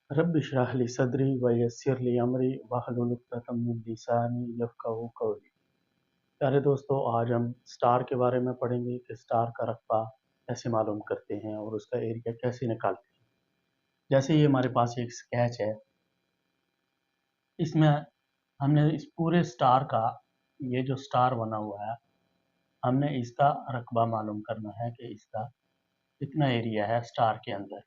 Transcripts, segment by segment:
Rabbi इश्रह ली सदरी वयस्सिर ली अमरी वहलुल उक़दतम मिन लिसानी यफ़क़हू क़ौली। प्यारे दोस्तों, आज हम स्टार के बारे में पढ़ेंगे कि स्टार का रक़बा कैसे मालूम करते हैं और उसका एरिया कैसे निकालते हैं। जैसे ये हमारे पास एक स्केच है, इसमें हमने इस पूरे स्टार का, ये जो स्टार बना हुआ है, हमने इसका रक़बा मालूम करना है कि इसका कितना एरिया है स्टार के अंदर।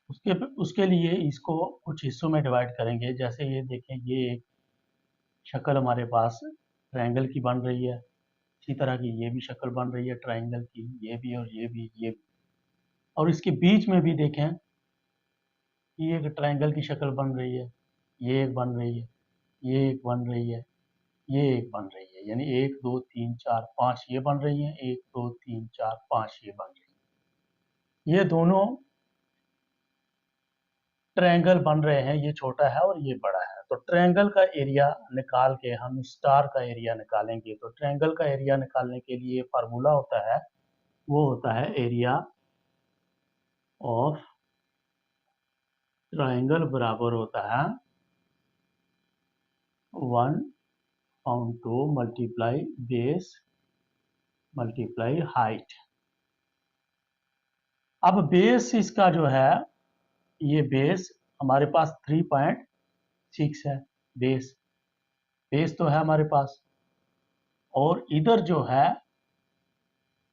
उसके उसके लिए इसको कुछ हिस्सों में डिवाइड करेंगे। जैसे ये देखें, ये एक शक्ल हमारे पास ट्रायंगल की बन रही है। इसी तरह की ये भी शक्ल बन रही है ट्रायंगल की, ये भी और ये भी, ये भी। और इसके बीच में भी देखें, ये एक ट्रायंगल की शक्ल बन रही है, ये एक बन रही है, ये एक बन रही है, ये एक बन रही है। यानी 1 2 3 4 5 ये बन रही है, 1 2 3 4 5 ये बन रही है। ये दोनों ट्रायंगल बन रहे हैं, ये छोटा है और ये बड़ा है। तो ट्रायंगल का एरिया निकाल के हम स्टार का एरिया निकालेंगे। तो ट्रायंगल का एरिया निकालने के लिए फार्मूला होता है, वो होता है एरिया ऑफ ट्रायंगल बराबर होता है 1/2 मल्टीप्लाई बेस मल्टीप्लाई हाइट। अब बेस इसका जो है, ये बेस हमारे पास 3.6 है। बेस बेस तो है हमारे पास, और इधर जो है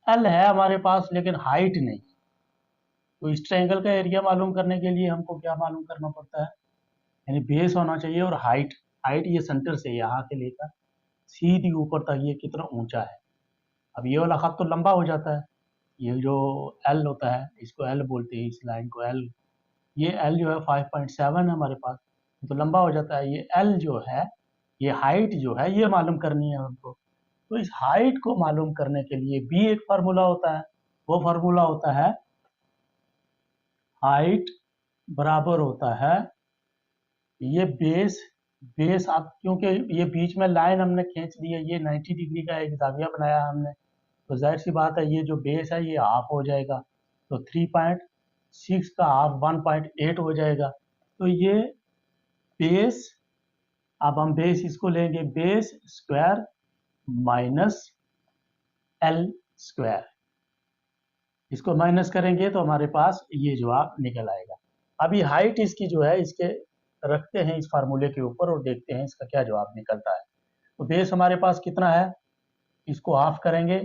एल है हमारे पास, लेकिन हाइट नहीं। तो इस ट्रायंगल का एरिया मालूम करने के लिए हमको क्या मालूम करना पड़ता है, यानी बेस होना चाहिए और हाइट। हाइट ये सेंटर से यहाँ से लेकर सीधी ऊपर तक ये कितना ऊंचा है। अब ये वाला खत तो लंबा हो जाता है, ये जो एल होता है इसको एल बोलते हैं, इस लाइन को एल। ये एल जो है 5.7 है हमारे पास, तो लंबा हो जाता है। ये एल जो है, ये हाइट जो है, ये मालूम करनी है हमको। तो इस हाइट को मालूम करने के लिए भी एक फार्मूला होता है। वो फार्मूला होता है हाइट बराबर होता है ये बेस। बेस आप, क्योंकि ये बीच में लाइन हमने खींच दी है, ये 90 डिग्री का एक जाविया बनाया हमने, तो जाहिर सी बात है ये जो बेस है ये हाफ हो जाएगा। तो 3.6 का हाफ 1.8 हो जाएगा। तो ये बेस, अब हम बेस इसको लेंगे base square minus L square. इसको माइनस करेंगे तो हमारे पास ये जवाब निकल आएगा। अभी हाइट इसकी जो है, इसके रखते हैं इस फार्मूले के ऊपर और देखते हैं इसका क्या जवाब निकलता है। तो बेस हमारे पास कितना है, इसको हाफ करेंगे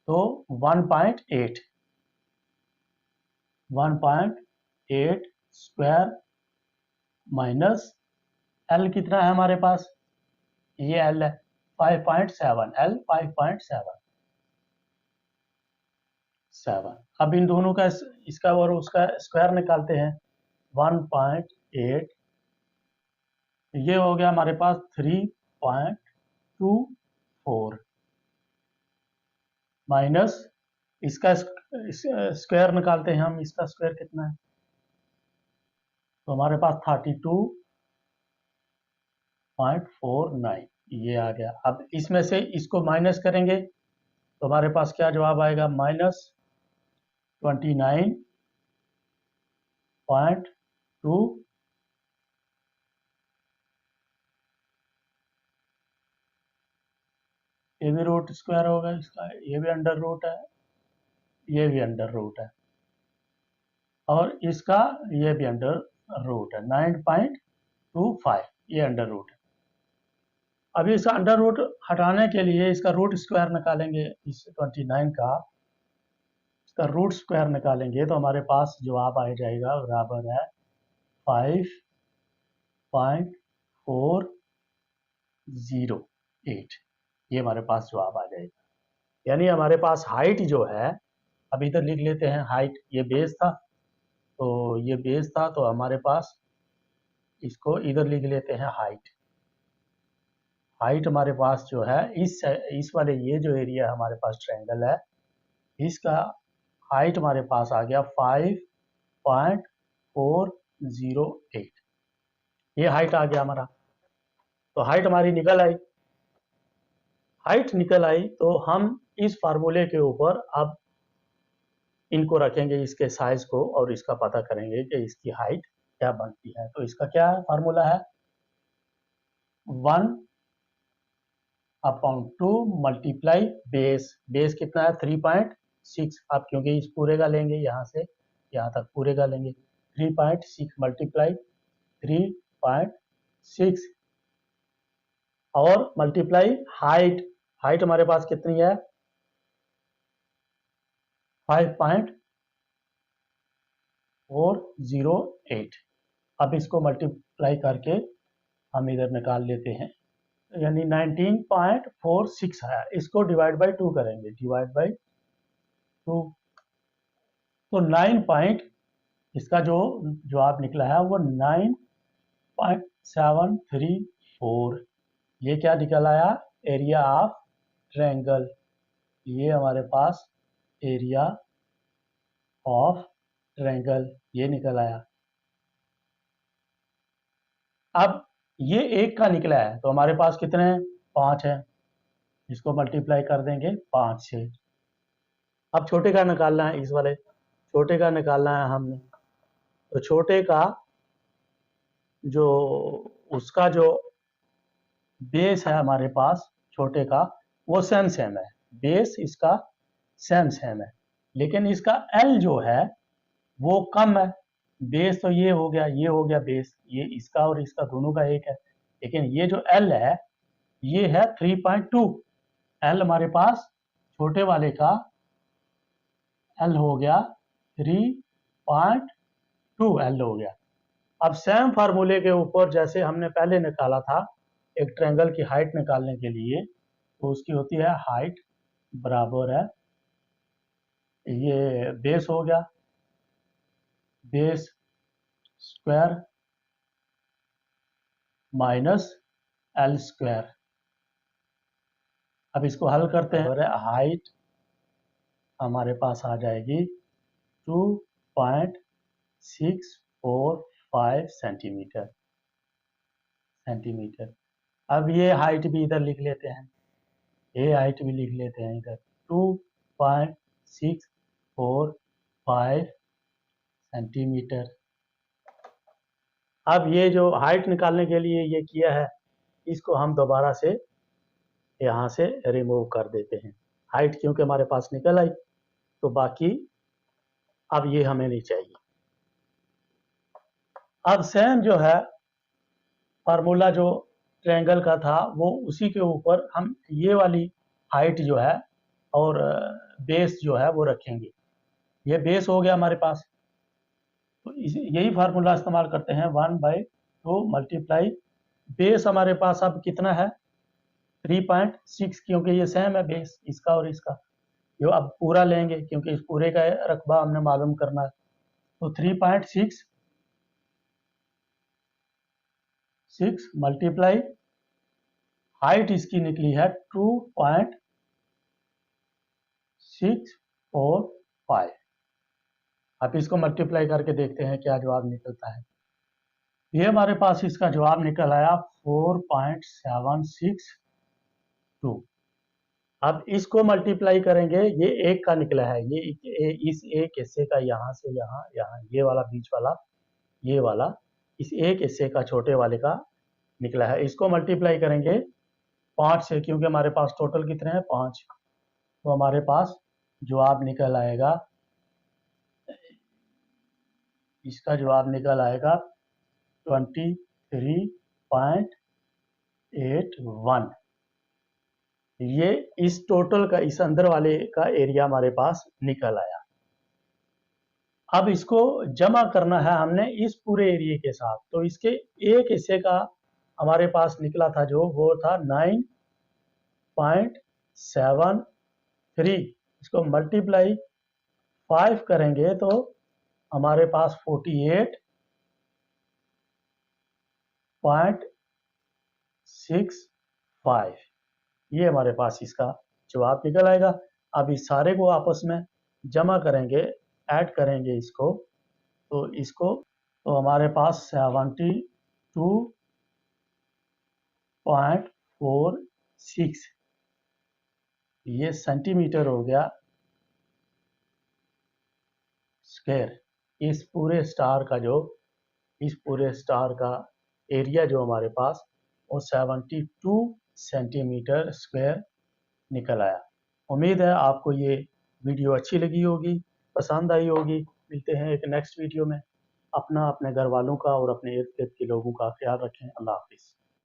तो 1.8 स्क्वायर माइनस एल कितना है हमारे पास, ये एल है 5.7, एल 5.7। अब इन दोनों का इसका और उसका स्क्वायर निकालते हैं। 1.8 ये हो गया हमारे पास 3.24 माइनस इसका स्क्वायर निकालते हैं हम, इसका स्क्वायर कितना है, तो हमारे पास 32.49 ये आ गया। अब इसमें से इसको माइनस करेंगे तो हमारे पास क्या जवाब आएगा, -29.2। ये भी रूट स्क्वायर होगा इसका, ये भी अंडर रूट है, ये भी अंडर रूट है, और इसका ये भी अंडर रूट है। 9.25 ये अंडर रूट है। अभी इसका अंडर रूट हटाने के लिए इसका रूट स्क्वायर निकालेंगे, इस 29 का इसका रूट स्क्वायर निकालेंगे तो हमारे पास जवाब आ जाएगा, बराबर है 5.408। ये हमारे पास जवाब आ जाएगा। यानी हमारे पास हाइट जो है, अब इधर लिख लेते हैं हाइट, ये बेस था, तो ये बेस था, तो हमारे पास इसको इधर लिख लेते हैं हाइट। हाइट हमारे पास जो है, इस वाले ये जो एरिया हमारे पास ट्रायंगल है, इसका हाइट हमारे पास आ गया 5.408। ये हाइट आ गया हमारा। तो हाइट हमारी निकल आई। हाइट निकल आई तो हम इस फार्मूले के ऊपर अब इनको रखेंगे, इसके साइज को, और इसका पता करेंगे कि इसकी हाइट क्या बनती है। तो इसका क्या फार्मूला है, 1/2 मल्टीप्लाई बेस, बेस कितना है 3.6, आप क्योंकि इस पूरे का लेंगे, यहाँ से यहाँ तक पूरे का लेंगे, 3.6 मल्टीप्लाई 3.6 और मल्टीप्लाई हाइट, हाइट हमारे पास कितनी है 5.408। अब इसको मल्टीप्लाई करके हम इधर निकाल लेते हैं, यानी 19.46 आया। इसको डिवाइड बाई 2 करेंगे, डिवाइड बाई 2, तो 9 पॉइंट, इसका जो जवाब निकला है वो 9.734। ये क्या निकल आया, एरिया ऑफ ट्रायंगल। ये हमारे पास एरिया ऑफ ट्रायंगल ये निकल आया। अब ये एक का निकला है, तो हमारे पास कितने हैं 5 है, इसको मल्टीप्लाई कर देंगे 5 से। अब छोटे का निकालना है, इस वाले छोटे का निकालना है हमने, तो छोटे का जो उसका जो बेस है हमारे पास छोटे का वो सेम सेम है, बेस इसका सेम सेम है, लेकिन इसका एल जो है वो कम है। बेस तो ये हो गया, ये हो गया बेस, ये इसका और इसका दोनों का एक है, लेकिन ये जो एल है ये है 3.2। एल हमारे पास छोटे वाले का एल हो गया 3.2 एल हो गया। अब सेम फार्मूले के ऊपर जैसे हमने पहले निकाला था एक ट्रायंगल की हाइट निकालने के लिए, तो उसकी होती है हाइट बराबर है, ये बेस हो गया, base square minus L square. अब इसको हल करते हैं, हाइट हमारे पास आ जाएगी 2.645 सेंटीमीटर। अब ये हाइट भी इधर लिख लेते हैं, ये हाइट भी लिख लेते हैं इधर 2.645 सेंटीमीटर। अब ये जो हाइट निकालने के लिए ये किया है, इसको हम दोबारा से यहाँ से रिमूव कर देते हैं। हाइट क्योंकि हमारे पास निकल आई, तो बाकी अब ये हमें नहीं चाहिए। अब सेम जो है फार्मूला जो ट्रायंगल का था वो उसी के ऊपर हम ये वाली हाइट जो है और बेस जो है वो रखेंगे। ये बेस हो गया हमारे पास, तो यही फार्मूला इस्तेमाल करते हैं, 1/2 मल्टीप्लाई बेस हमारे पास अब कितना है 3.6, क्योंकि ये सेम है बेस इसका और इसका। जो अब पूरा लेंगे क्योंकि इस पूरे का रकबा हमने मालूम करना है, तो 3.6 मल्टीप्लाई हाइट इसकी निकली है 2.645। अब इसको मल्टीप्लाई करके देखते हैं क्या जवाब निकलता है। ये हमारे पास इसका जवाब निकल आया 4.762। अब इसको मल्टीप्लाई करेंगे, ये एक का निकला है, ये इस एक हिस्से का यहाँ से यहाँ, यहाँ ये वाला बीच वाला, ये वाला इस एक हिस्से का छोटे वाले का निकला है। इसको मल्टीप्लाई करेंगे 5 से, क्योंकि हमारे पास टोटल कितने हैं 5, तो हमारे पास जवाब निकल आएगा, इसका जवाब निकल आएगा 23.81। ये इस टोटल का, इस अंदर वाले का एरिया हमारे पास निकल आया। अब इसको जमा करना है हमने इस पूरे एरिया के साथ, तो इसके एक हिस्से का हमारे पास निकला था जो वो था 9.73। इसको मल्टीप्लाई 5 करेंगे तो हमारे पास 48.65 ये हमारे पास इसका जवाब निकल आएगा। अब इस सारे को आपस में जमा करेंगे, ऐड करेंगे इसको, तो हमारे पास 72.46 ये सेंटीमीटर हो गया, स्क्वायर, इस पूरे स्टार का एरिया जो हमारे पास वो 72 सेंटीमीटर स्क्वायर निकल आया। उम्मीद है आपको ये वीडियो अच्छी लगी होगी, पसंद आई होगी। मिलते हैं एक नेक्स्ट वीडियो में। अपने घर वालों का और अपने इर्द गिर्द के लोगों का ख्याल रखें। अल्लाह हाफिज़।